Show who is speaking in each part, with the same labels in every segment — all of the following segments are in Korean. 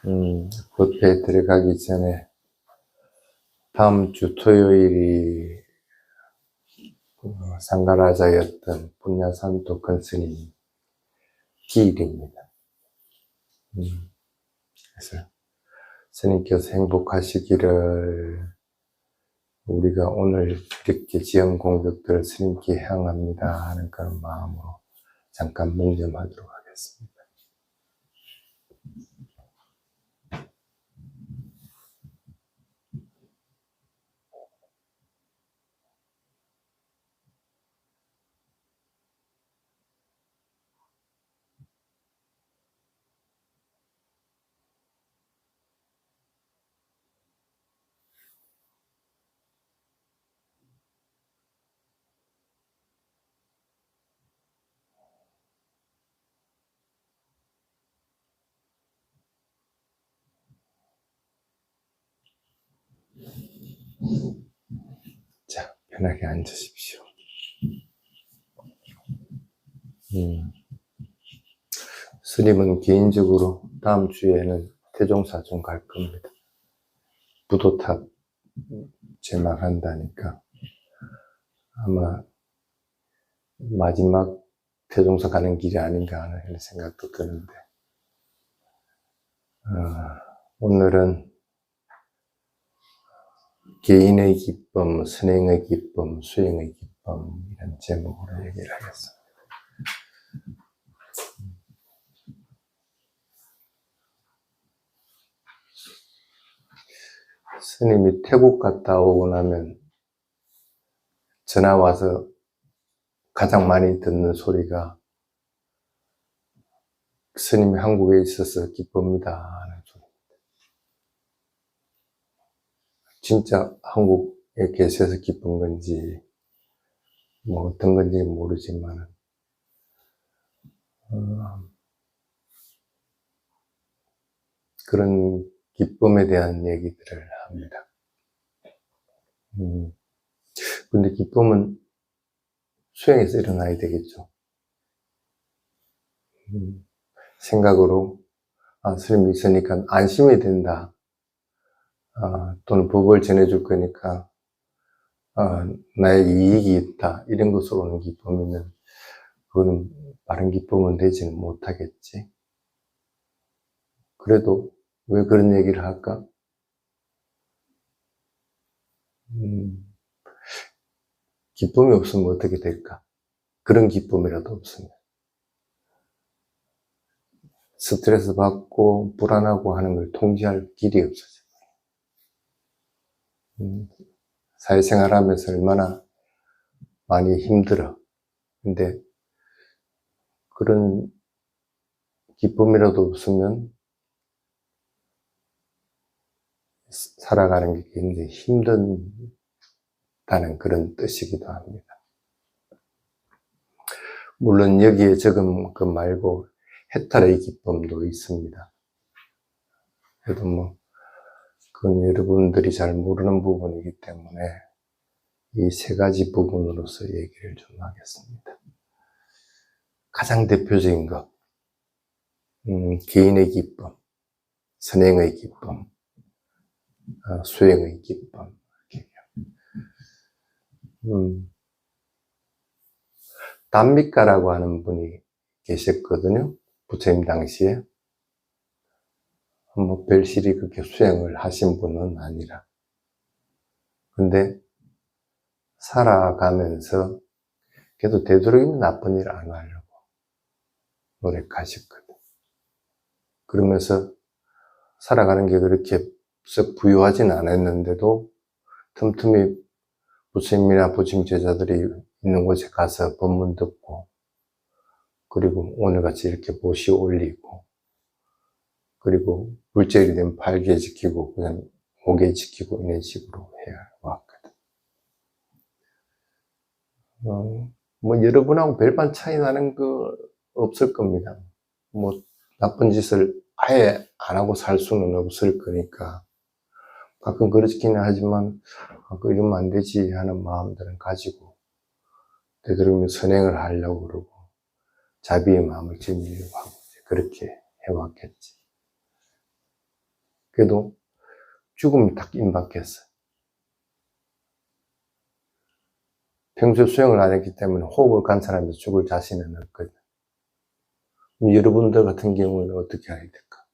Speaker 1: 뷔페에 들어가기 전에 다음 주 토요일이 상가라자였던 분야산도 근스님 기일입니다. 그래서 스님께서 행복하시기를, 우리가 오늘 이렇게 지은 공덕들을 스님께 향합니다 하는 그런 마음으로 잠깐 묵념하도록 하겠습니다. 자, 편하게 앉으십시오. 스님은 개인적으로 다음 주에는 태종사중 갈 겁니다. 부도탑 제망한다니까 아마 마지막 태종사 가는 길이 아닌가 하는 생각도 드는데, 오늘은 개인의 기쁨, 선행의 기쁨, 수행의 기쁨, 이런 제목으로 얘기를 하겠습니다. 스님이 태국 갔다 오고 나면 전화 와서 가장 많이 듣는 소리가 스님이 한국에 있어서 기쁩니다 하는 소리입니다. 진짜 한국에 계셔서 기쁜 건지 뭐 어떤 건지 모르지만 그런 기쁨에 대한 얘기들을 합니다. 근데 기쁨은 수행에서 일어나야 되겠죠. 생각으로 스님이 있으니까 안심이 된다, 또는 법을 전해줄 거니까 나의 이익이 있다, 이런 것으로 오는 기쁨이면 그거는 바른 기쁨은 되지는 못하겠지. 그래도 왜 그런 얘기를 할까? 기쁨이 없으면 어떻게 될까? 그런 기쁨이라도 없으면 스트레스 받고 불안하고 하는 걸 통제할 길이 없어져. 사회생활 하면서 얼마나 많이 힘들어. 근데 그런 기쁨이라도 없으면 살아가는 게 굉장히 힘든다는 그런 뜻이기도 합니다. 물론 여기에 적은 것 말고 해탈의 기쁨도 있습니다. 그래도 그건 여러분들이 잘 모르는 부분이기 때문에 이 세 가지 부분으로서 얘기를 좀 하겠습니다. 가장 대표적인 것, 개인의 기쁨, 선행의 기쁨, 수행의 기쁨. 담미가라고 하는 분이 계셨거든요. 부처님 당시에. 별실이 그렇게 수행을 하신 분은 아니라. 근데 살아가면서 그래도 되도록이면 나쁜 일 안 하려고 노력하셨거든. 그러면서 살아가는 게 그렇게 썩 부유하진 않았는데도 틈틈이 부처님이나 부처님 제자들이 있는 곳에 가서 법문 듣고, 그리고 오늘같이 이렇게 모시 올리고, 그리고 물질이 되면 발개 지키고 그냥 목에 지키고 이런 식으로 해왔거든. 여러분하고 별반 차이 나는 거 없을 겁니다. 나쁜 짓을 아예 안 하고 살 수는 없을 거니까 가끔 그렇긴 하지만 이러면 안 되지 하는 마음들은 가지고 되도록이면 선행을 하려고 그러고 자비의 마음을 지니려고 하고 그렇게 해왔겠지. 그래도 죽음이 딱 임박했어요. 평소에 수영을 안 했기 때문에 호흡을 관찰하면서 죽을 자신은 없거든요. 여러분들 같은 경우는 어떻게 해야 될까?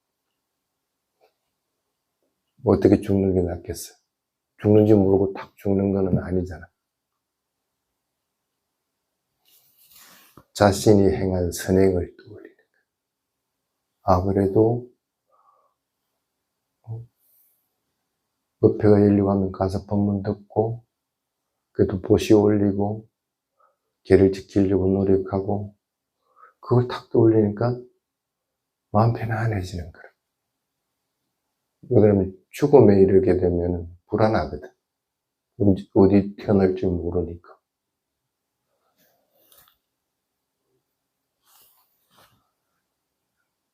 Speaker 1: 어떻게 죽는 게 낫겠어요? 죽는지 모르고 탁 죽는 거는 아니잖아. 자신이 행한 선행을 떠올리는 거예요. 아, 그래도 법회가 열리고 하면 가서 법문 듣고 그래도 보시 올리고 계를 지키려고 노력하고 그걸 탁 떠올리니까 마음 편안해지는 거예요. 왜냐면 죽음에 이르게 되면 불안하거든. 어디 태어날지 모르니까.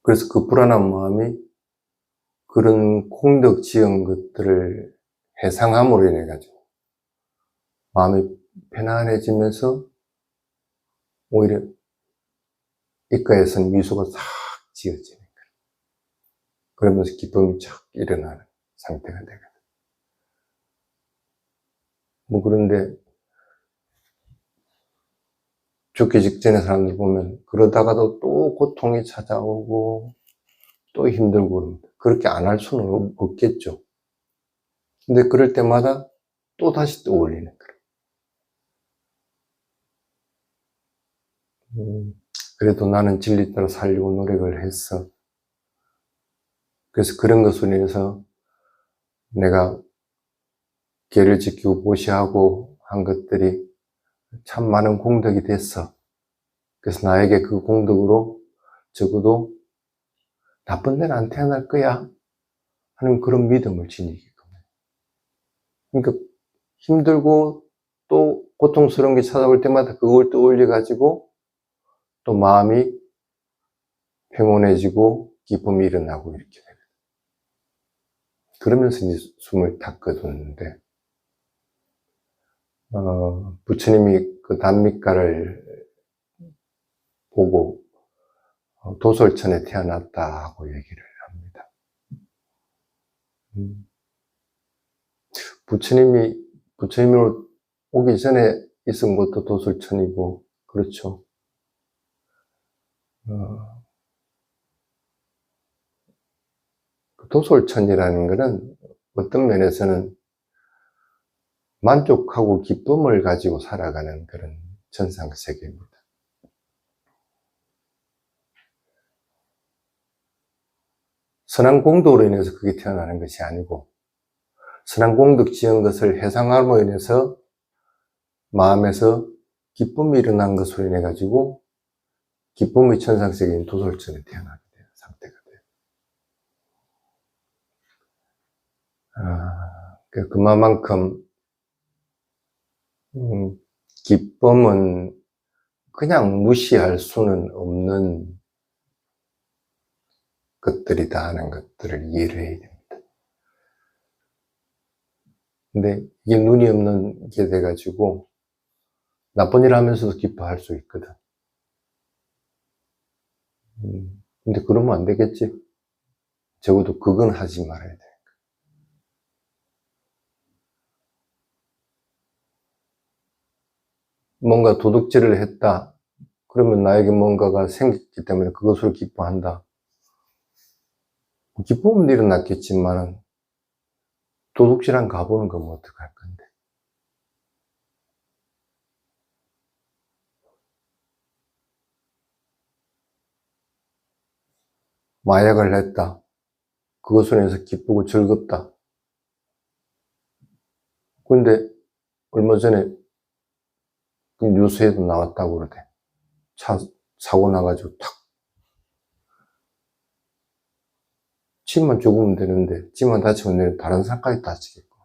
Speaker 1: 그래서 그 불안한 마음이 그런 공덕 지은 것들을 회상함으로 인해 가지고 마음이 편안해지면서 오히려 입가에서는 미소가 싹 지어지는 거예요. 그러면서 기쁨이 착 일어나는 상태가 되거든. 그런데 죽기 직전에 사람들 보면 그러다가도 또 고통이 찾아오고 또 힘들고 그렇게 안 할 수는 없겠죠. 근데 그럴 때마다 또 다시 떠올리는 거예요. 그래도 나는 진리 따라 살려고 노력을 했어. 그래서 그런 것으로 인해서 내가 계를 지키고 보시하고 한 것들이 참 많은 공덕이 됐어. 그래서 나에게 그 공덕으로 적어도 나쁜 데는 안 태어날 거야 하는 그런 믿음을 지니게끔. 그러니까 힘들고 또 고통스러운 게 찾아올 때마다 그걸 떠올려가지고 또 마음이 평온해지고 기쁨이 일어나고 이렇게 돼요. 그러면서 이제 숨을 탁 거두는데, 부처님이 그 단미가를 보고 도솔천에 태어났다고 얘기를 합니다. 부처님으로 오기 전에 있은 것도 도솔천이고, 그렇죠. 도솔천이라는 것은 어떤 면에서는 만족하고 기쁨을 가지고 살아가는 그런 전상세계입니다. 선한 공덕으로 인해서 그게 태어나는 것이 아니고 선한 공덕 지은 것을 해상함으로 인해서 마음에서 기쁨이 일어난 것으로 인해 가지고 기쁨의 천상세계인 도솔천에 태어나게 되는 상태가 돼요. 그만큼 기쁨은 그냥 무시할 수는 없는 것들이다 하는 것들을 이해를 해야 됩니다. 근데 이게 눈이 없는 게 돼가지고 나쁜 일 하면서도 기뻐할 수 있거든. 근데 그러면 안 되겠지. 적어도 그건 하지 말아야 돼. 뭔가 도둑질을 했다. 그러면 나에게 뭔가가 생겼기 때문에 그것으로 기뻐한다. 기쁨은 일어났겠지만 도둑질한 가보는 거면 어떡할 건데. 마약을 했다. 그것으로 인해서 기쁘고 즐겁다. 근데 얼마 전에 그 뉴스에도 나왔다고 그러대. 사고 나가지고 탁. 지만 죽으면 되는데, 지만 다치면 다른 사람까지 다치겠고.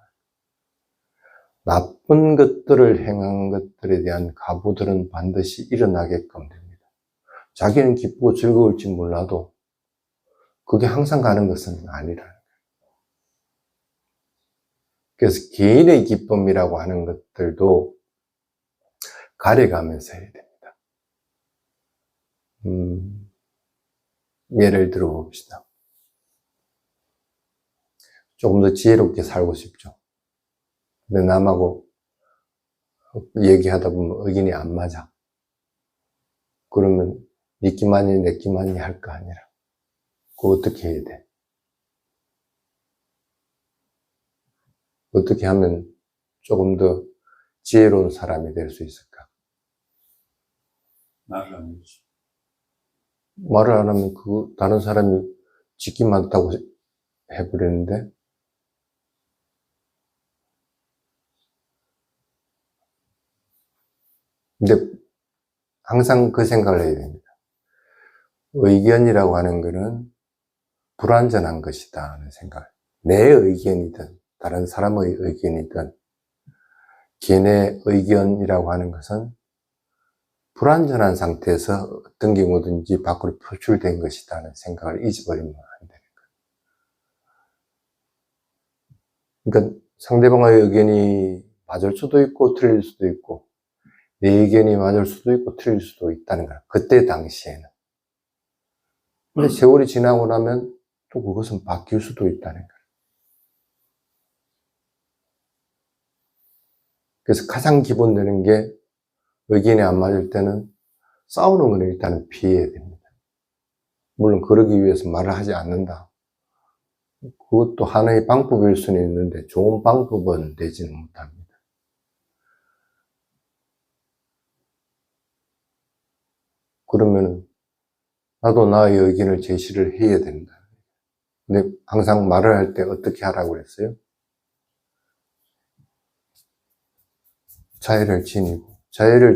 Speaker 1: 나쁜 것들을 행한 것들에 대한 가부들은 반드시 일어나게끔 됩니다. 자기는 기쁘고 즐거울지 몰라도 그게 항상 가는 것은 아니라는 거예요. 그래서 개인의 기쁨이라고 하는 것들도 가려가면서 해야 됩니다. 예를 들어 봅시다. 조금 더 지혜롭게 살고 싶죠. 근데 남하고 얘기하다 보면 의견이 안 맞아. 그러면 니끼만이 내끼만이 할 거 아니라 그거 어떻게 해야 돼? 어떻게 하면 조금 더 지혜로운 사람이 될 수 있을까?
Speaker 2: 말을 안 해주지.
Speaker 1: 말을 안 하면 다른 사람이 지기 많다고 해버리는데, 근데 항상 그 생각을 해야 됩니다. 의견이라고 하는 것은 불완전한 것이다 하는 생각. 내 의견이든 다른 사람의 의견이든 걔네 의견이라고 하는 것은 불완전한 상태에서 어떤 경우든지 밖으로 표출된 것이다 하는 생각을 잊어버리면 안 되는 거예요. 그러니까 상대방의 의견이 맞을 수도 있고 틀릴 수도 있고 내 의견이 맞을 수도 있고 틀릴 수도 있다는 거야. 그때 당시에는. 근데 세월이 지나고 나면 또 그것은 바뀔 수도 있다는 거야. 그래서 가장 기본 되는 게 의견이 안 맞을 때는 싸우는 건 일단은 피해야 됩니다. 물론 그러기 위해서 말을 하지 않는다. 그것도 하나의 방법일 수는 있는데 좋은 방법은 되지는 못합니다. 그러면 나도 나의 의견을 제시를 해야 된다. 근데 항상 말을 할 때 어떻게 하라고 그랬어요? 자애를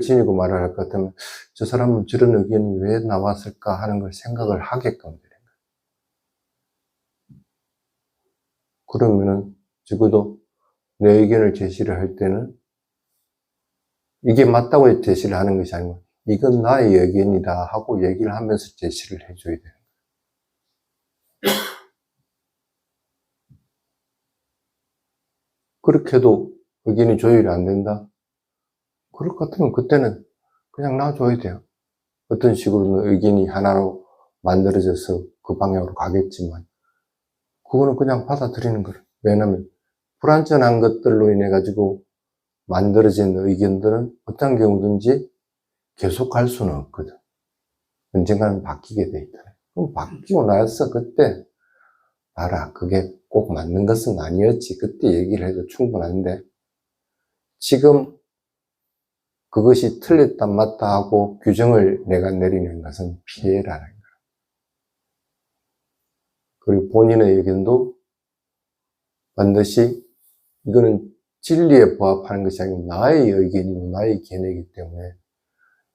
Speaker 1: 지니고 말을 할 것 같으면 저 사람은 저런 의견이 왜 나왔을까 하는 걸 생각을 하게끔 되는 거예요. 그러면은 적어도 내 의견을 제시를 할 때는 이게 맞다고 제시를 하는 것이 아니고 이건 나의 의견이다 하고 얘기를 하면서 제시를 해줘야 돼요. 그렇게 해도 의견이 조율이 안 된다? 그럴 것 같으면 그때는 그냥 놔줘야 돼요. 어떤 식으로는 의견이 하나로 만들어져서 그 방향으로 가겠지만 그거는 그냥 받아들이는 거예요. 왜냐하면 불완전한 것들로 인해 가지고 만들어진 의견들은 어떤 경우든지 계속 갈 수는 없거든. 언젠가는 바뀌게 돼 있다. 그럼 바뀌고 나서 그때 봐라, 그게 꼭 맞는 것은 아니었지. 그때 얘기를 해도 충분한데 지금 그것이 틀렸다 맞다 하고 규정을 내가 내리는 것은 피해라는 거야. 그리고 본인의 의견도 반드시 이거는 진리에 부합하는 것이 아니고 나의 의견이고 나의 견해이기 때문에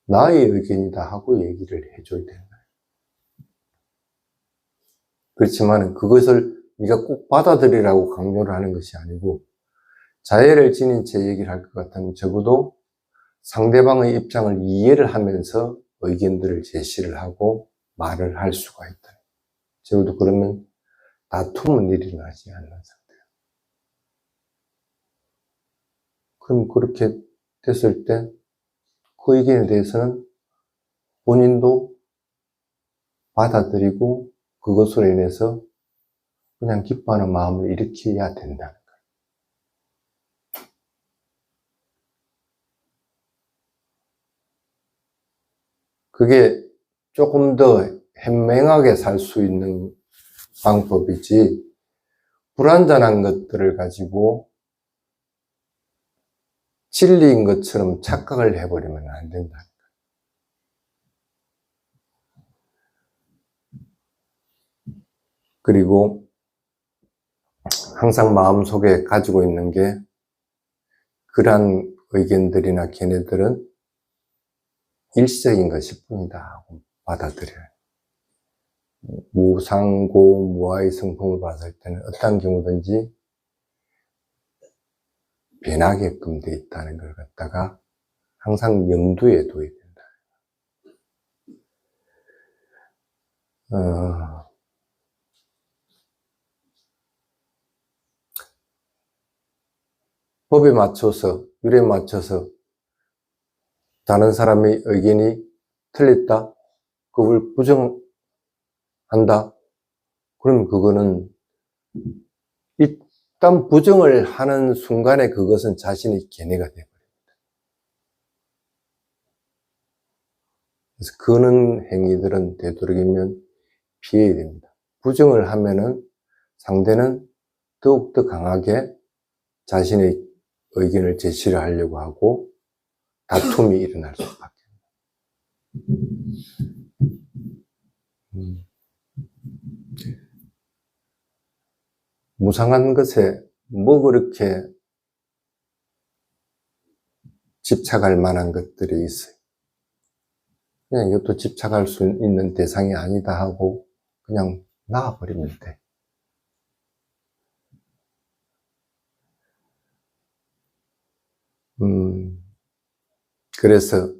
Speaker 1: 나의 의견이다 하고 얘기를 해줘야 되는 거예요. 그렇지만 그것을 네가 꼭 받아들이라고 강요를 하는 것이 아니고 자애를 지닌 채 얘기를 할 것 같으면 적어도 상대방의 입장을 이해를 하면서 의견들을 제시를 하고 말을 할 수가 있다. 적어도 그러면 다툼은 일어나지 않는 상태예요. 그럼 그렇게 됐을 때 그 의견에 대해서는 본인도 받아들이고 그것으로 인해서 그냥 기뻐하는 마음을 일으켜야 된다는 거예요. 그게 조금 더 현명하게 살 수 있는 방법이지 불완전한 것들을 가지고 진리인 것처럼 착각을 해버리면 안 된다. 그리고 항상 마음속에 가지고 있는 게 그러한 의견들이나 견해들은 일시적인 것일 뿐이다 하고 받아들여요. 무상고, 무아의 성품을 봤을 때는 어떤 경우든지 변하게끔 돼 있다는 걸 갖다가 항상 염두에 둬야 된다. 법에 맞춰서, 율에 맞춰서 다른 사람의 의견이 틀렸다? 그걸 부정한다? 그럼 그거는 일단 부정을 하는 순간에 그것은 자신의 견해가 되어버립니다. 그래서 그런 행위들은 되도록이면 피해야 됩니다. 부정을 하면은 상대는 더욱더 강하게 자신의 의견을 제시를 하려고 하고 다툼이 일어날 수밖에 없습니다. 무상한 것에 뭐 그렇게 집착할 만한 것들이 있어요. 그냥 이것도 집착할 수 있는 대상이 아니다 하고 그냥 놔버리면 돼. 그래서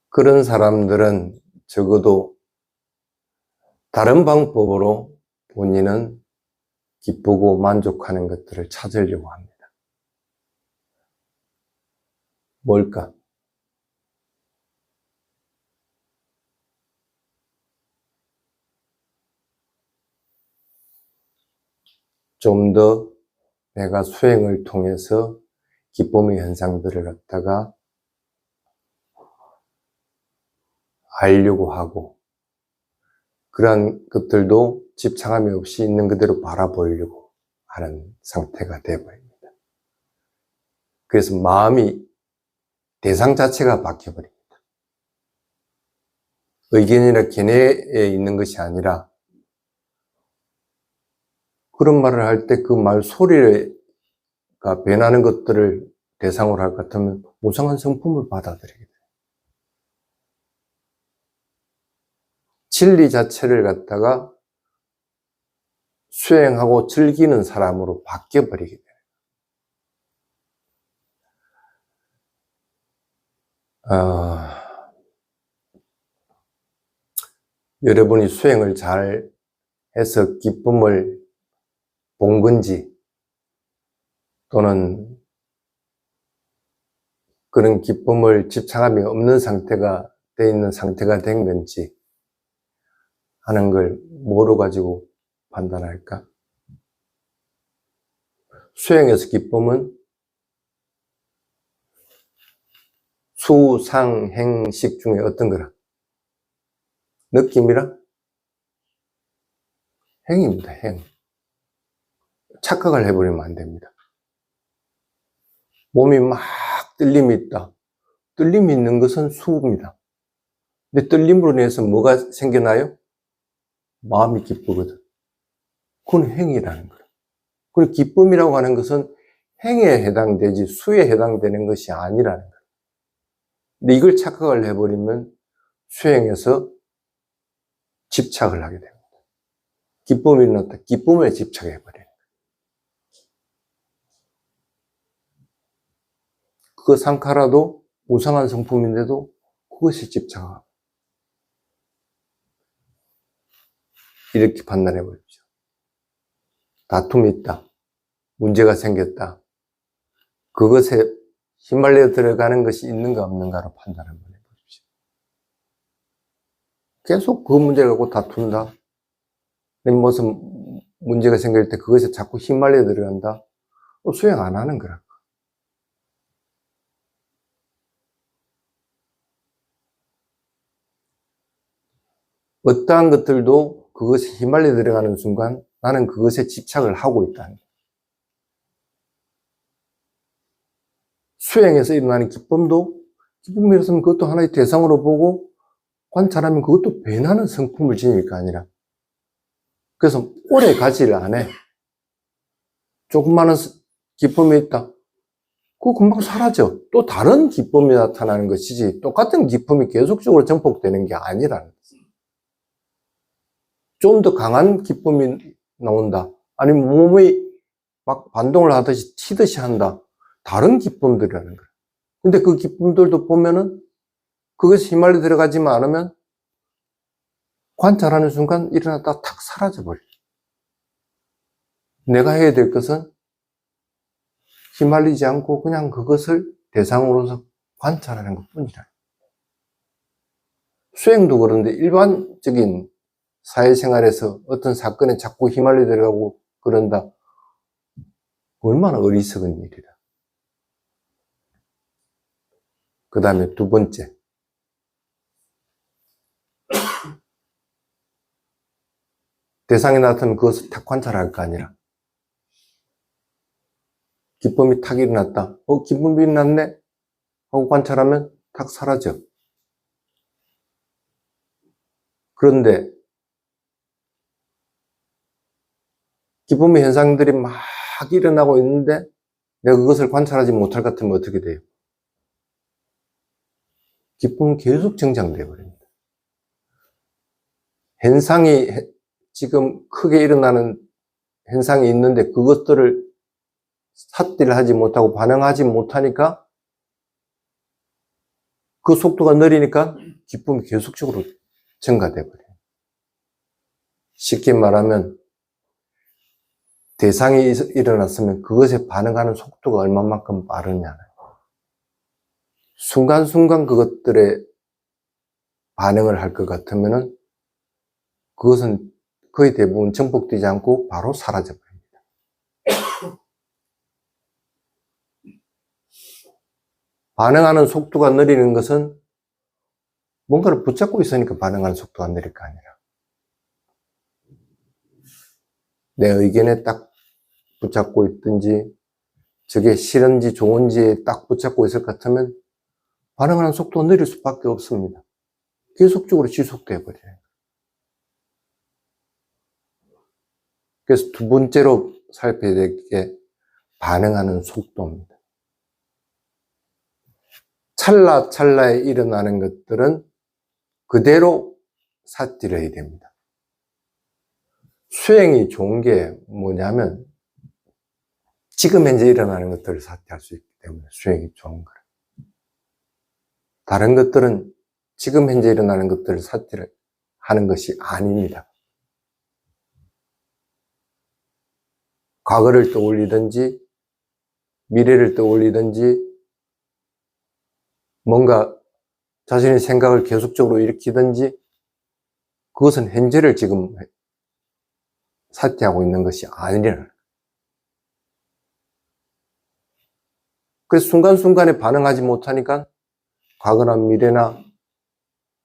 Speaker 1: 그런 사람들은 적어도 다른 방법으로 본인은 기쁘고 만족하는 것들을 찾으려고 합니다. 뭘까? 좀 더 내가 수행을 통해서 기쁨의 현상들을 갖다가 알려고 하고 그러한 것들도 집착함이 없이 있는 그대로 바라보려고 하는 상태가 되어버립니다. 그래서 마음이 대상 자체가 바뀌어버립니다. 의견이나 견해에 있는 것이 아니라 그런 말을 할 때 그 말 소리가 변하는 것들을 대상으로 할 것 같으면 무상한 성품을 받아들이게 돼요. 진리 자체를 갖다가 수행하고 즐기는 사람으로 바뀌어버리게 돼요. 여러분이 수행을 잘 해서 기쁨을 본 건지 또는 그런 기쁨을 집착함이 없는 상태가 돼 있는 상태가 된 건지 하는 걸 뭐로 가지고 판단할까? 수행에서 기쁨은 수, 상, 행, 식 중에 어떤 거라? 느낌이라? 행입니다, 행. 착각을 해버리면 안 됩니다. 몸이 막 떨림이 있다. 떨림이 있는 것은 수입니다. 근데 떨림으로 인해서 뭐가 생겨나요? 마음이 기쁘거든. 그건 행이라는 거예요. 그리고 기쁨이라고 하는 것은 행에 해당되지 수에 해당되는 것이 아니라는 거예요. 근데 이걸 착각을 해버리면 수행에서 집착을 하게 됩니다. 기쁨이 일어났다. 기쁨에 집착해버려요. 그 상카라도 무상한 성품인데도 그것이 집착하고 이렇게 판단해 보십시오. 다툼이 있다. 문제가 생겼다. 그것에 휘말려 들어가는 것이 있는가 없는가로 판단 한번 해보십시오. 계속 그 문제를 갖고 다툰다. 무슨 문제가 생길 때 그것에 자꾸 휘말려 들어간다. 수행 안 하는 거라. 어떠한 것들도 그것에 휘말려 들어가는 순간 나는 그것에 집착을 하고 있다는 거예요. 수행에서 일어나는 기쁨이었으면 그것도 하나의 대상으로 보고 관찰하면 그것도 변하는 성품을 지닐 거 아니라. 그래서 오래 가지를 안 해. 조그마한 기쁨이 있다. 그거 금방 사라져. 또 다른 기쁨이 나타나는 것이지 똑같은 기쁨이 계속적으로 전폭되는 게 아니라는 거지. 좀 더 강한 기쁨이 나온다. 아니면 몸이 막 반동을 하듯이 튀듯이 한다. 다른 기쁨들이라는 거야. 근데 그 기쁨들도 보면은 그것이 휘말려 들어가지만 않으면 관찰하는 순간 일어났다가 탁 사라져버려. 내가 해야 될 것은 휘말리지 않고 그냥 그것을 대상으로서 관찰하는 것 뿐이라. 수행도 그런데 일반적인 사회생활에서 어떤 사건에 자꾸 휘말려 들어가고 그런다. 얼마나 어리석은 일이다. 그 다음에 두 번째. 대상이 나타나면 그것을 탁 관찰할 거 아니라. 기쁨이 탁 일어났다. 기쁨이 일어났네? 하고 관찰하면 탁 사라져. 그런데 기쁨의 현상들이 막 일어나고 있는데 내가 그것을 관찰하지 못할 것 같으면 어떻게 돼요? 기쁨은 계속 정장되어 버립니다. 현상이 지금 크게 일어나는 현상이 있는데 그것들을 삿대를 하지 못하고 반응하지 못하니까 그 속도가 느리니까 기쁨이 계속적으로 증가되어 버려요. 쉽게 말하면 대상이 일어났으면 그것에 반응하는 속도가 얼마만큼 빠르냐는 순간순간 그것들에 반응을 할 것 같으면은 그것은 거의 대부분 정복되지 않고 바로 사라져 버립니다. 반응하는 속도가 느리는 것은 뭔가를 붙잡고 있으니까 반응하는 속도가 느릴 거 아니라 내 의견에 딱 붙잡고 있든지 저게 싫은지 좋은지에 딱 붙잡고 있을 것 같으면 반응하는 속도가 느릴 수밖에 없습니다. 계속적으로 지속되어 버려요. 그래서 두 번째로 살펴야 될 게 반응하는 속도입니다. 찰나찰나에 일어나는 것들은 그대로 삿들어야 됩니다. 수행이 좋은 게 뭐냐면 지금 현재 일어나는 것들을 삿대할 수 있기 때문에 수행이 좋은 거예요. 다른 것들은 지금 현재 일어나는 것들을 삿대를 하는 것이 아닙니다. 과거를 떠올리든지 미래를 떠올리든지 뭔가 자신의 생각을 계속적으로 일으키든지 그것은 현재를 지금 삿대하고 있는 것이 아니라는 거예요. 그래서 순간순간에 반응하지 못하니까 과거나 미래나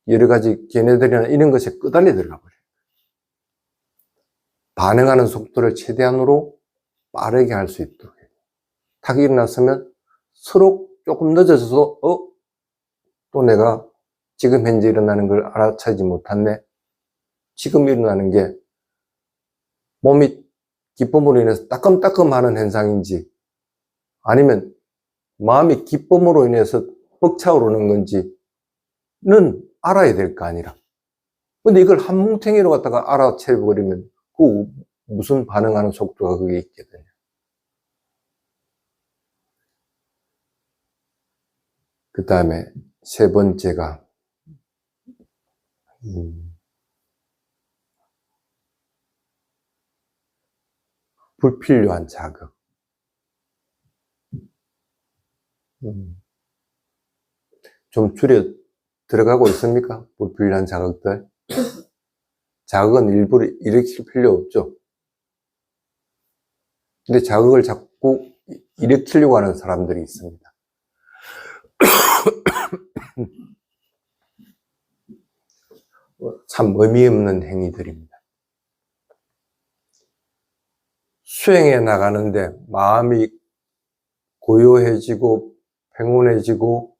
Speaker 1: 여러 가지 걔네들이나 이런 것에 끄달려 들어가 버려요. 반응하는 속도를 최대한으로 빠르게 할 수 있도록 해요. 탁 일어났으면 서로 조금 늦어져서 또 내가 지금 현재 일어나는 걸 알아차리지 못했네. 지금 일어나는 게 몸이 기쁨으로 인해서 따끔따끔하는 현상인지 아니면 마음이 기쁨으로 인해서 벅차오르는 건지는 알아야 될 거 아니라. 근데 이걸 한 뭉탱이로 갖다가 알아채버리면 그 무슨 반응하는 속도가 그게 있겠느냐. 그 다음에 세 번째가 불필요한 자극. 좀 줄여 들어가고 있습니까? 불필요한 자극들. 자극은 일부러 일으킬 필요 없죠. 근데 자극을 자꾸 일으키려고 하는 사람들이 있습니다. 참 의미 없는 행위들입니다. 수행해 나가는데 마음이 고요해지고 평온해지고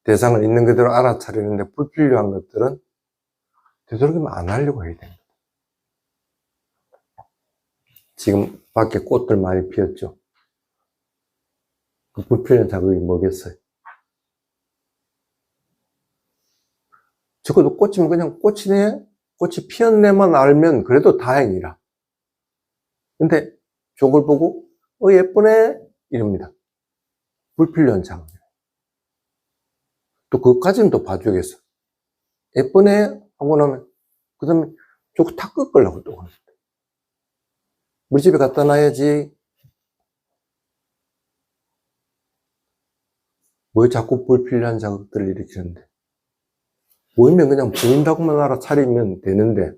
Speaker 1: 대상을 있는 그대로 알아차리는데 불필요한 것들은 되도록이면 안 하려고 해야 됩니다. 지금 밖에 꽃들 많이 피었죠. 그 불필요한 자극이 뭐겠어요? 적어도 꽃이면 그냥 꽃이네, 꽃이 피었네만 알면 그래도 다행이라. 근데 저걸 보고 예쁘네 이럽니다. 불필요한 자극. 또 그것까지는 또 봐주겠어. 예쁘네 하고 나면 그 다음에 저거 다 꺾으려고 또 합니다. 우리 집에 갖다 놔야지. 왜 자꾸 불필요한 자극들을 일으키는데? 보이면 그냥 보인다고만 알아차리면 되는데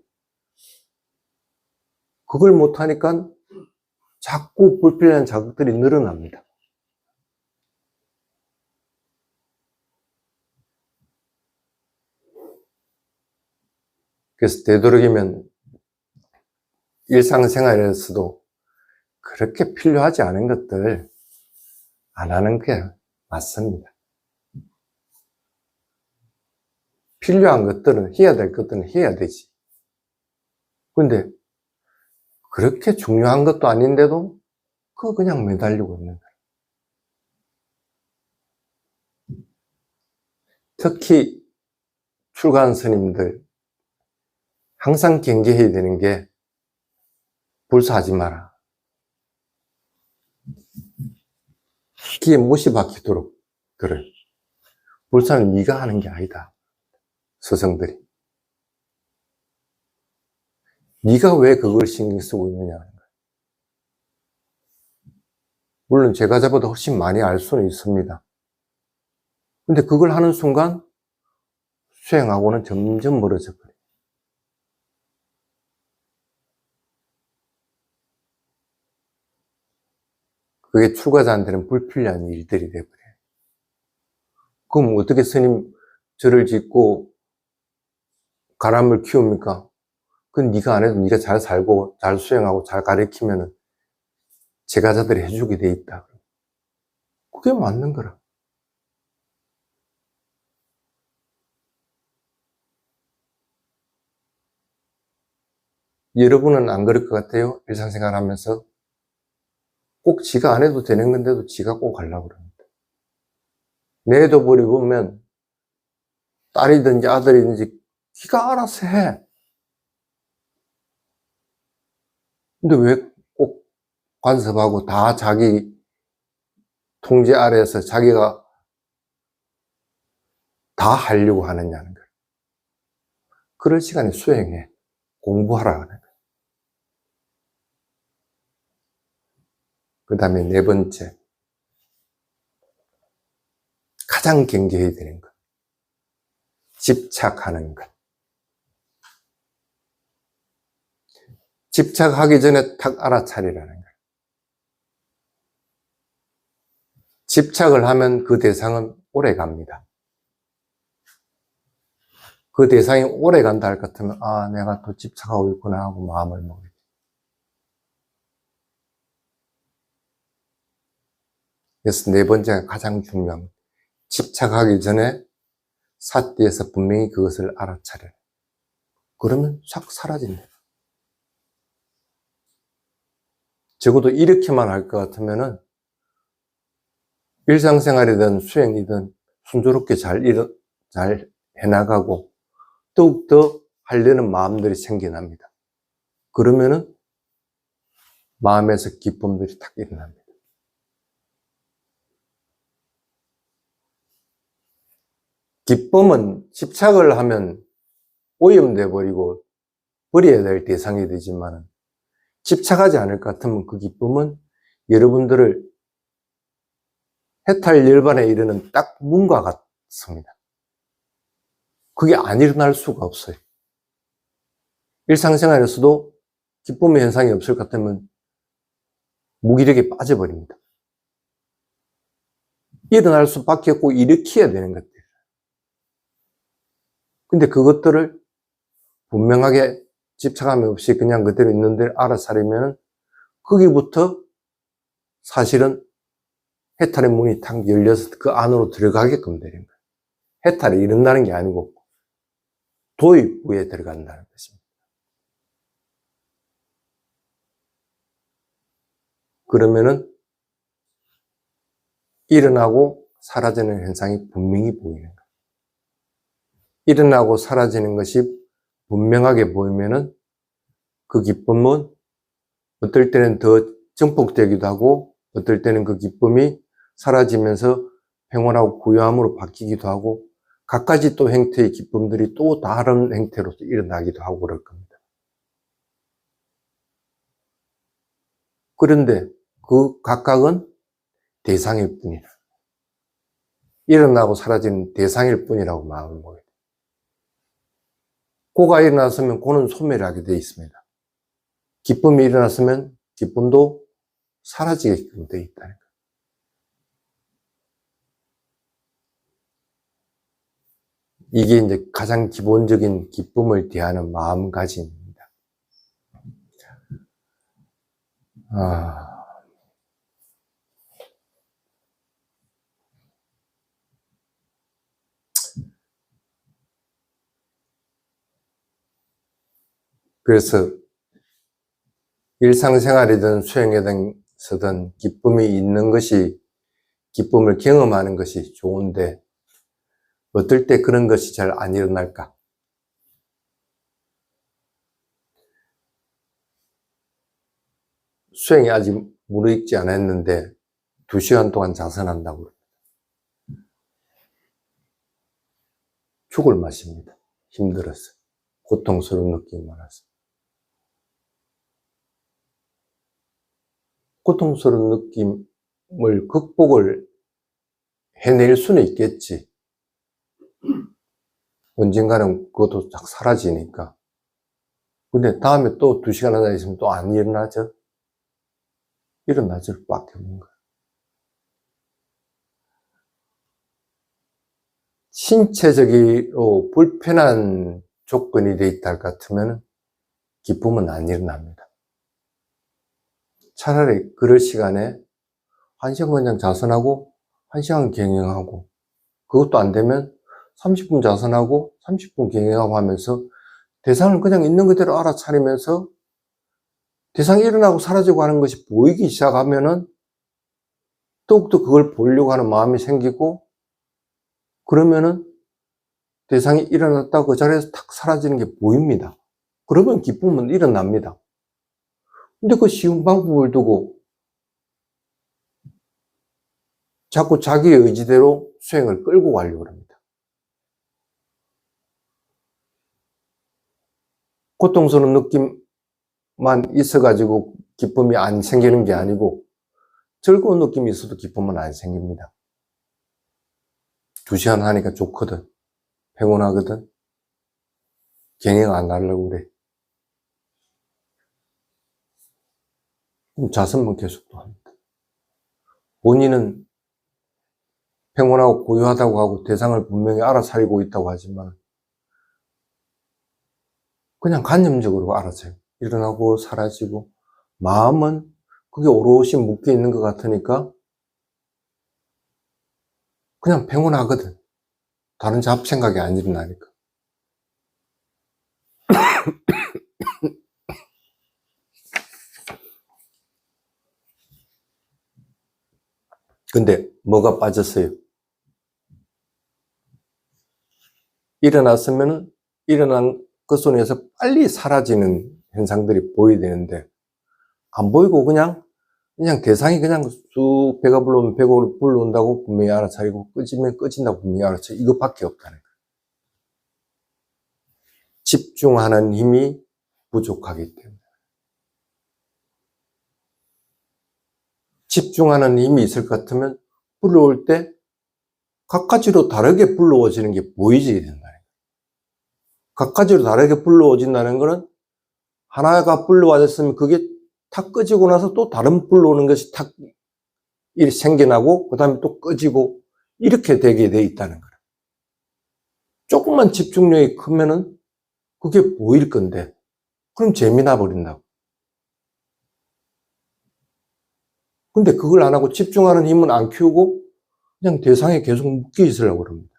Speaker 1: 그걸 못하니까 자꾸 불필요한 자극들이 늘어납니다. 그래서 되도록이면 일상생활에서도 그렇게 필요하지 않은 것들 안 하는 게 맞습니다. 필요한 것들은, 해야 될 것들은 해야 되지. 근데 그렇게 중요한 것도 아닌데도 그거 그냥 매달리고 있는 거예요. 특히 출가한 스님들 항상 경계해야 되는 게 불사하지 마라. 귀에 못이 박히도록 그래. 불사는 네가 하는 게 아니다. 스승들이. 네가 왜 그걸 신경 쓰고 있느냐 하는 거예요. 물론 제가자보다 훨씬 많이 알 수는 있습니다. 근데 그걸 하는 순간 수행하고는 점점 멀어져 버려요. 그게 출가자한테는 불필요한 일들이 돼버려요. 그럼 어떻게 스님 절을 짓고 가람을 키웁니까? 그건 네가 안 해도 네가 잘 살고 잘 수행하고 잘 가르치면은 제가자들이 해주게 돼 있다. 그게 맞는 거라. 여러분은 안 그럴 것 같아요? 일상생활 하면서 꼭 지가 안 해도 되는 건데도 지가 꼭 하려고 그럽니다. 내도 보면 딸이든지 아들이든지 지가 알아서 해. 근데 왜 꼭 간섭하고 다 자기 통제 아래에서 자기가 다 하려고 하느냐는 거예요. 그럴 시간에 수행해. 공부하라. 그 다음에 네 번째. 가장 경계해야 되는 것. 집착하는 것. 집착하기 전에 탁 알아차리라는 거예요. 집착을 하면 그 대상은 오래 갑니다. 그 대상이 오래 간다 할 것 같으면, 아, 내가 또 집착하고 있구나 하고 마음을 먹어요. 그래서 네 번째가 가장 중요한 것. 집착하기 전에 사띠에서 분명히 그것을 알아차려요. 그러면 싹 사라진다. 적어도 이렇게만 할 것 같으면은 일상생활이든 수행이든 순조롭게 잘 해나가고 더욱더 하려는 마음들이 생겨납니다. 그러면은 마음에서 기쁨들이 탁 일어납니다. 기쁨은 집착을 하면 오염돼 버리고 버려야 될 대상이 되지만 집착하지 않을 것 같으면 그 기쁨은 여러분들을 해탈 열반에 이르는 딱 문과 같습니다. 그게 안 일어날 수가 없어요. 일상생활에서도 기쁨의 현상이 없을 것 같으면 무기력에 빠져버립니다. 일어날 수밖에 없고 일으켜야 되는 것들. 근데 그것들을 분명하게 집착함이 없이 그냥 그대로 있는 대로 알아차리면 거기부터 사실은 해탈의 문이 탁 열려서 그 안으로 들어가게끔 되는 거예요. 해탈이 일어나는 게 아니고 도입부에 들어간다는 것입니다. 그러면은 일어나고 사라지는 현상이 분명히 보이는 거예요. 일어나고 사라지는 것이 분명하게 보이면은 그 기쁨은 어떨 때는 더 증폭되기도 하고 어떨 때는 그 기쁨이 사라지면서 평온하고 고요함으로 바뀌기도 하고 각가지 또 형태의 기쁨들이 또 다른 형태로 일어나기도 하고 그럴 겁니다. 그런데 그 각각은 대상일 뿐이라. 일어나고 사라지는 대상일 뿐이라고 마음을 먹어야 돼요. 고가 일어났으면 고는 소멸하게 되어 있습니다. 기쁨이 일어났으면 기쁨도 사라지게끔 되어 있다는 거예요. 이게 이제 가장 기본적인 기쁨을 대하는 마음가짐입니다. 그래서 일상생활이든 수행에서든 기쁨이 있는 것이, 기쁨을 경험하는 것이 좋은데 어떨 때 그런 것이 잘 안 일어날까? 수행이 아직 무르익지 않았는데 2시간 동안 자선한다고 그럽니다. 죽을 맛입니다. 힘들어서, 고통스러운 느낌이 많아서. 고통스러운 느낌을 극복을 해낼 수는 있겠지. 언젠가는 그것도 딱 사라지니까. 근데 다음에 또 2시간 하나 있으면 또 안 일어나죠? 일어나질 수밖에 없는 거예요. 신체적으로 불편한 조건이 돼 있다 할 것 같으면 기쁨은 안 일어납니다. 차라리 그럴 시간에 1시간 그냥 자선하고 1시간 경영하고, 그것도 안 되면 30분 자선하고 30분 경영하고 하면서 대상을 그냥 있는 그대로 알아차리면서 대상이 일어나고 사라지고 하는 것이 보이기 시작하면은 더욱더 그걸 보려고 하는 마음이 생기고, 그러면은 대상이 일어났다고 그 자리에서 탁 사라지는 게 보입니다. 그러면 기쁨은 일어납니다. 근데 그 쉬운 방법을 두고 자꾸 자기의 의지대로 수행을 끌고 가려고 합니다. 고통스러운 느낌만 있어가지고 기쁨이 안 생기는 게 아니고 즐거운 느낌이 있어도 기쁨은 안 생깁니다. 2시간 하니까 좋거든. 평온하거든. 경영 안 하려고 그래. 그럼 자선만 계속 또 합니다. 본인은 평온하고 고요하다고 하고 대상을 분명히 알아차리고 있다고 하지만 그냥 관념적으로 알아차리고 일어나고 사라지고, 마음은 그게 오롯이 묶여 있는 것 같으니까 그냥 평온하거든. 다른 잡생각이 안 일어나니까. 근데 뭐가 빠졌어요? 일어났으면 일어난 그 속에서 빨리 사라지는 현상들이 보여야 되는데 안 보이고 그냥 대상이 그냥 쑥 배가 불러오면 배가 불러온다고 분명히 알아차리고 꺼지면 꺼진다고 분명히 알아차리고 이것밖에 없다는 거예요. 집중하는 힘이 부족하기 때문에. 집중하는 힘이 있을 것 같으면 불러올 때 각가지로 다르게 불러오지는 게 보이지 된다. 각가지로 다르게 불러오진다는 거는 하나가 불러와졌으면 그게 탁 꺼지고 나서 또 다른 불러오는 것이 탁 생겨나고 그 다음에 또 꺼지고 이렇게 되게 돼 있다는 거예요. 조금만 집중력이 크면은 그게 보일 건데 그럼 재미나 버린다고. 근데 그걸 안 하고 집중하는 힘은 안 키우고 그냥 대상에 계속 묶여 있으려고 그럽니다.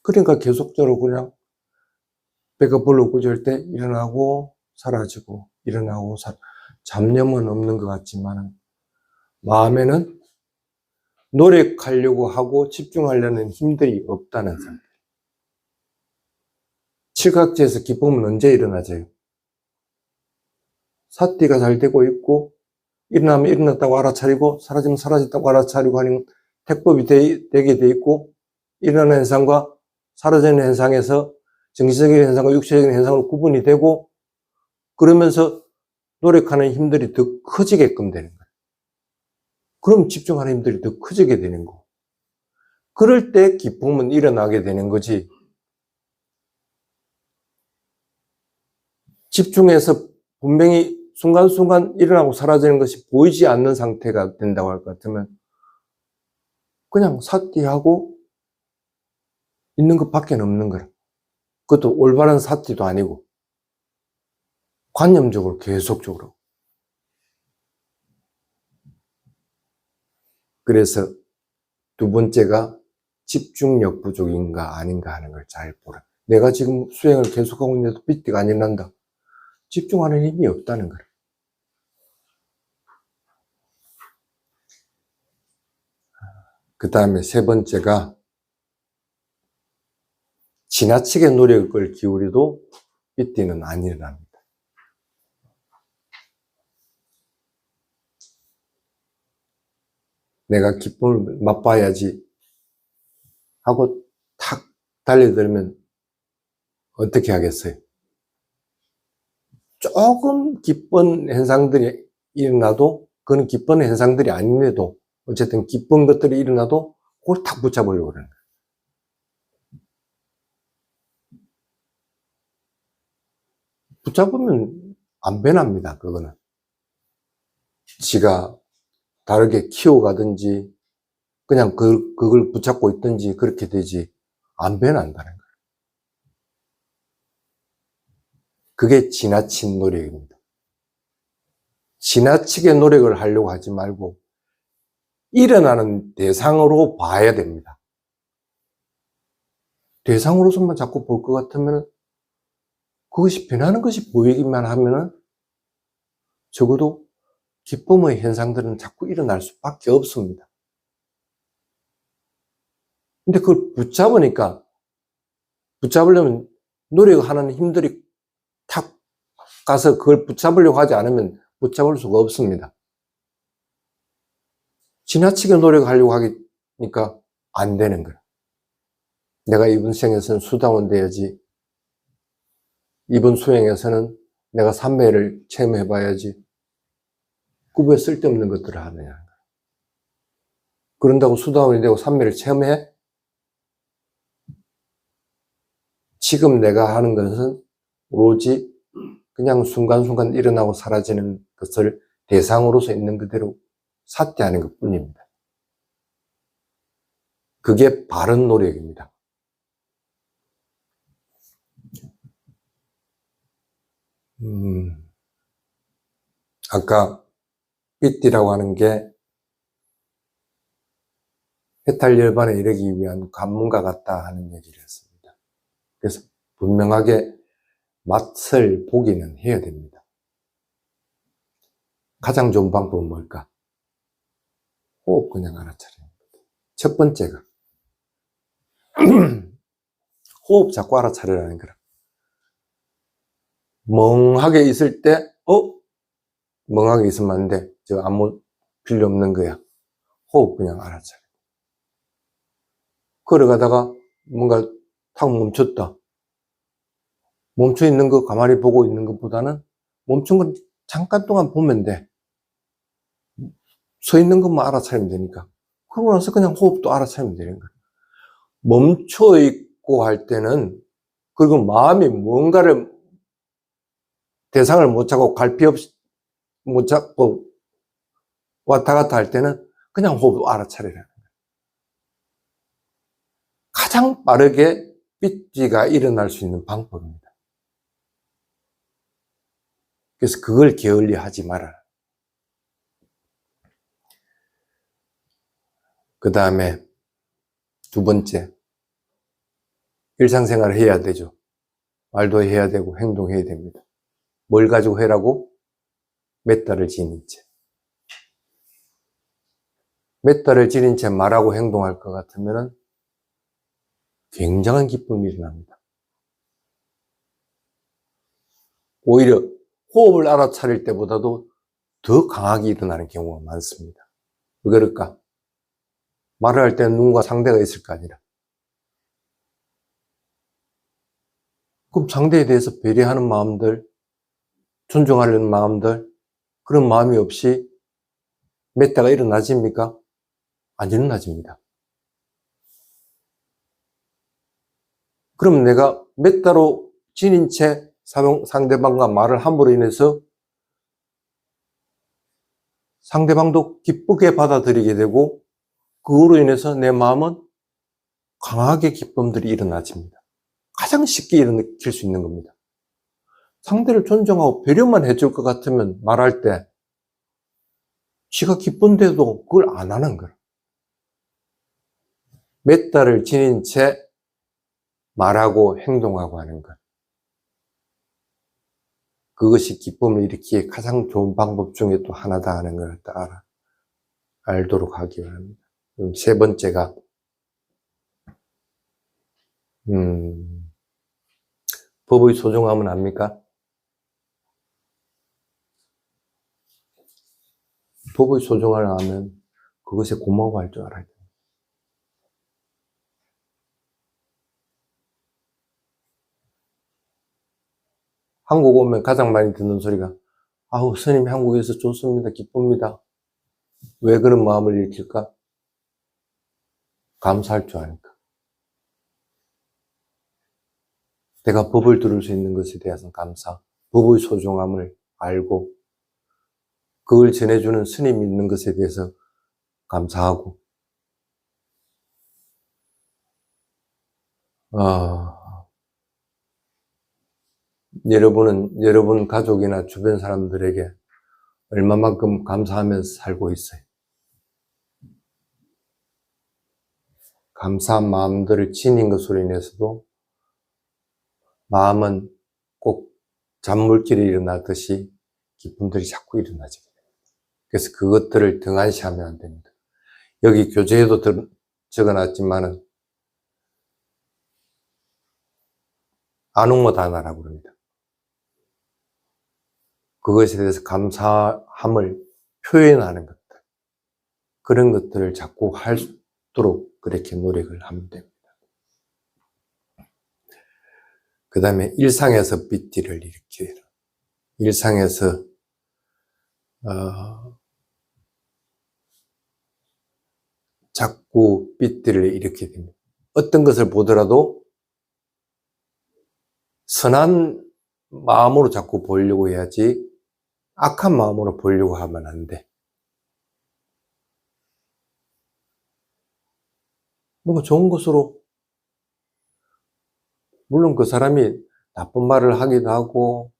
Speaker 1: 그러니까 계속적으로 그냥 배가 불러 꺼질 때 일어나고 사라지고 일어나고 잡념은 없는 것 같지만 마음에는 노력하려고 하고 집중하려는 힘들이 없다는 상태. 칠각지에서 기쁨은 언제 일어나져요? 사띠가 잘 되고 있고 일어나면 일어났다고 알아차리고 사라지면 사라졌다고 알아차리고 하는 택법이 되게 돼 있고, 일어나는 현상과 사라지는 현상에서 정신적인 현상과 육체적인 현상으로 구분이 되고 그러면서 노력하는 힘들이 더 커지게끔 되는 거예요. 그럼 집중하는 힘들이 더 커지게 되는 거고, 그럴 때 기쁨은 일어나게 되는 거지. 집중해서 분명히 순간순간 일어나고 사라지는 것이 보이지 않는 상태가 된다고 할 것 같으면 그냥 사티하고 있는 것밖에 없는 거라. 그것도 올바른 사티도 아니고 관념적으로 계속적으로. 그래서 두 번째가 집중력 부족인가 아닌가 하는 걸 잘 보라. 내가 지금 수행을 계속하고 있는데도 삐띠가 안 일어난다. 집중하는 힘이 없다는 거라. 그 다음에 세 번째가 지나치게 노력을 기울여도 삐띠는 안 일어납니다. 내가 기쁨을 맛봐야지 하고 탁 달려들면 어떻게 하겠어요? 조금 기쁜 현상들이 일어나도 그건 기쁜 현상들이 아닌데도 어쨌든 기쁜 것들이 일어나도 그걸 탁 붙잡으려고 그러는 거예요. 붙잡으면 안 변합니다. 그거는 지가 다르게 키워가든지 그냥 그걸 붙잡고 있든지 그렇게 되지 안 변한다는 거예요. 그게 지나친 노력입니다. 지나치게 노력을 하려고 하지 말고 일어나는 대상으로 봐야 됩니다. 대상으로서만 자꾸 볼 것 같으면 그것이 변하는 것이 보이기만 하면은 적어도 기쁨의 현상들은 자꾸 일어날 수밖에 없습니다. 근데 그걸 붙잡으려면 노력하는 힘들이 탁 가서 그걸 붙잡으려고 하지 않으면 붙잡을 수가 없습니다. 지나치게 노력하려고 하니까 안 되는 거야. 내가 이번 생에서는 수다원 돼야지. 이번 수행에서는 내가 삼매를 체험해 봐야지. 그 왜 쓸데없는 것들을 하느냐. 그런다고 수다원이 되고 삼매를 체험해? 지금 내가 하는 것은 오로지 그냥 순간순간 일어나고 사라지는 것을 대상으로서 있는 그대로 사퇴하는 것 뿐입니다. 그게 바른 노력입니다. 아까 삐띠라고 하는 게 해탈열반에 이르기 위한 관문과 같다 하는 얘기를 했습니다. 그래서 분명하게 맛을 보기는 해야 됩니다. 가장 좋은 방법은 뭘까? 호흡 그냥 알아차리는 거예요. 첫 번째가 호흡 자꾸 알아차리라는 거라. 멍하게 있을 때 멍하게 있으면 안 돼. 저 아무 필요 없는 거야. 호흡 그냥 알아차려. 걸어가다가 뭔가 탁 멈췄다. 멈춰 있는 거 가만히 보고 있는 것보다는 멈춘 건 잠깐 동안 보면 돼. 서 있는 것만 알아차리면 되니까. 그러고 나서 그냥 호흡도 알아차리면 되는 거야. 멈춰 있고 할 때는 그리고 마음이 뭔가를 대상을 못 찾고 갈피 없이 못 찾고 왔다 갔다 할 때는 그냥 호흡 알아차리라는 거예요. 가장 빠르게 삐띠가 일어날 수 있는 방법입니다. 그래서 그걸 게을리 하지 마라. 그 다음에 두 번째, 일상생활을 해야 되죠. 말도 해야 되고 행동해야 됩니다. 뭘 가지고 해라고? 메타를 지닌 채. 메타를 지닌 채 말하고 행동할 것 같으면 굉장한 기쁨이 일어납니다. 오히려 호흡을 알아차릴 때보다도 더 강하게 일어나는 경우가 많습니다. 왜 그럴까? 말을 할 때는 누군가 상대가 있을 거 아니라. 그럼 상대에 대해서 배려하는 마음들, 존중하려는 마음들, 그런 마음이 없이 메타가 일어나집니까? 안 일어나집니다. 그럼 내가 메타로 지닌 채 상대방과 말을 함으로 인해서 상대방도 기쁘게 받아들이게 되고 그거로 인해서 내 마음은 강하게 기쁨들이 일어나집니다. 가장 쉽게 일으킬 수 있는 겁니다. 상대를 존중하고 배려만 해줄 것 같으면 말할 때 지가 기쁜데도 그걸 안 하는 거예요. 메타를 지닌 채 말하고 행동하고 하는 것. 그것이 기쁨을 일으키기에 가장 좋은 방법 중에 또 하나다 하는 걸 알도록 하기 바랍니다. 세 번째가 법의 소중함은 압니까? 법의 소중함을 알면 그것에 고마워할 줄 알아야 돼요. 한국 오면 가장 많이 듣는 소리가 아우 스님 한국에서 좋습니다. 기쁩니다. 왜 그런 마음을 일으킬까? 감사할 줄 아니까. 내가 법을 들을 수 있는 것에 대해서 감사, 법의 소중함을 알고 그걸 전해주는 스님이 있는 것에 대해서 감사하고 여러분은 여러분 가족이나 주변 사람들에게 얼마만큼 감사하면서 살고 있어요. 감사한 마음들을 지닌 것으로 인해서도 마음은 꼭 잔물길이 일어나듯이 기쁨들이 자꾸 일어나지. 그래서 그것들을 등한시하면 안 됩니다. 여기 교재에도 적어놨지만은 아누모다나라고 그럽니다. 그것에 대해서 감사함을 표현하는 것들, 그런 것들을 자꾸 할 수 있도록 그렇게 노력을 하면 됩니다. 그 다음에 일상에서 삐띠를 일으켜라. 일상에서 자꾸 삐띠를 일으키게 됩니다. 어떤 것을 보더라도 선한 마음으로 자꾸 보려고 해야지 악한 마음으로 보려고 하면 안 돼. 뭔가 좋은 것으로, 물론 그 사람이 나쁜 말을 하기도 하고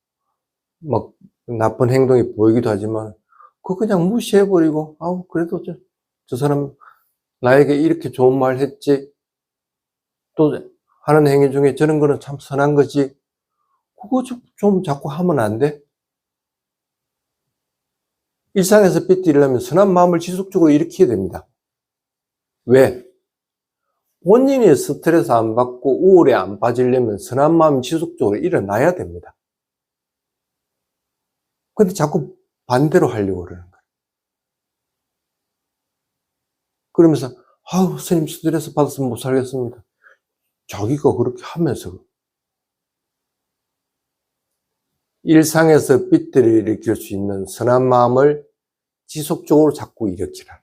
Speaker 1: 막 나쁜 행동이 보이기도 하지만 그거 그냥 무시해버리고 아우 그래도 저 사람 나에게 이렇게 좋은 말 했지, 또 하는 행위 중에 저런 거는 참 선한 거지, 그거 좀 자꾸 하면 안 돼? 일상에서 삐뚤려면 선한 마음을 지속적으로 일으켜야 됩니다. 왜? 본인이 스트레스 안 받고 우울에 안 빠지려면 선한 마음이 지속적으로 일어나야 됩니다. 근데 자꾸 반대로 하려고 그러는 거예요. 그러면서 아우 스님 스트레스 받았으면 못 살겠습니다. 자기가 그렇게 하면서 일상에서 삐뚤을 일으킬 수 있는 선한 마음을 지속적으로 자꾸 일으키라.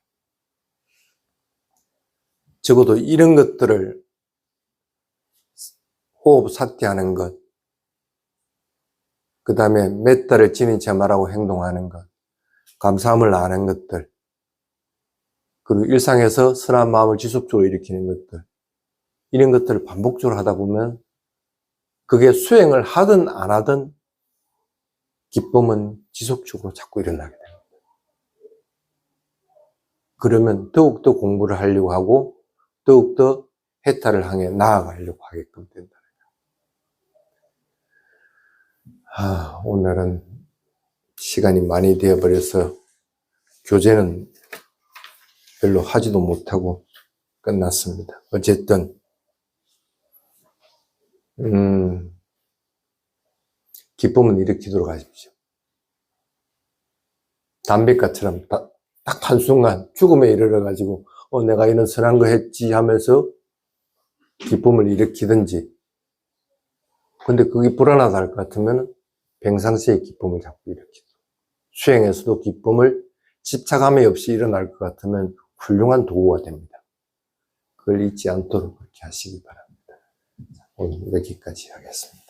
Speaker 1: 적어도 이런 것들을 호흡 사퇴하는 것, 그 다음에 메타를 지닌 채 말하고 행동하는 것, 감사함을 아는 것들, 그리고 일상에서 선한 마음을 지속적으로 일으키는 것들, 이런 것들을 반복적으로 하다 보면 그게 수행을 하든 안 하든 기쁨은 지속적으로 자꾸 일어나게 됩니다. 그러면 더욱더 공부를 하려고 하고 더욱더 해탈을 향해 나아가려고 하게끔 된다. 오늘은 시간이 많이 되어버려서 교재는 별로 하지도 못하고 끝났습니다. 어쨌든 기쁨은 일으키도록 하십시오. 담배가처럼 딱 한순간 죽음에 이르러가지고 내가 이런 선한 거 했지 하면서 기쁨을 일으키든지, 근데 그게 불안하다 할 것 같으면 평상시에 기쁨을 자꾸 일으키고, 수행에서도 기쁨을 집착함이 없이 일어날 것 같으면 훌륭한 도구가 됩니다. 그걸 잊지 않도록 그렇게 하시기 바랍니다. 오늘 여기까지 하겠습니다.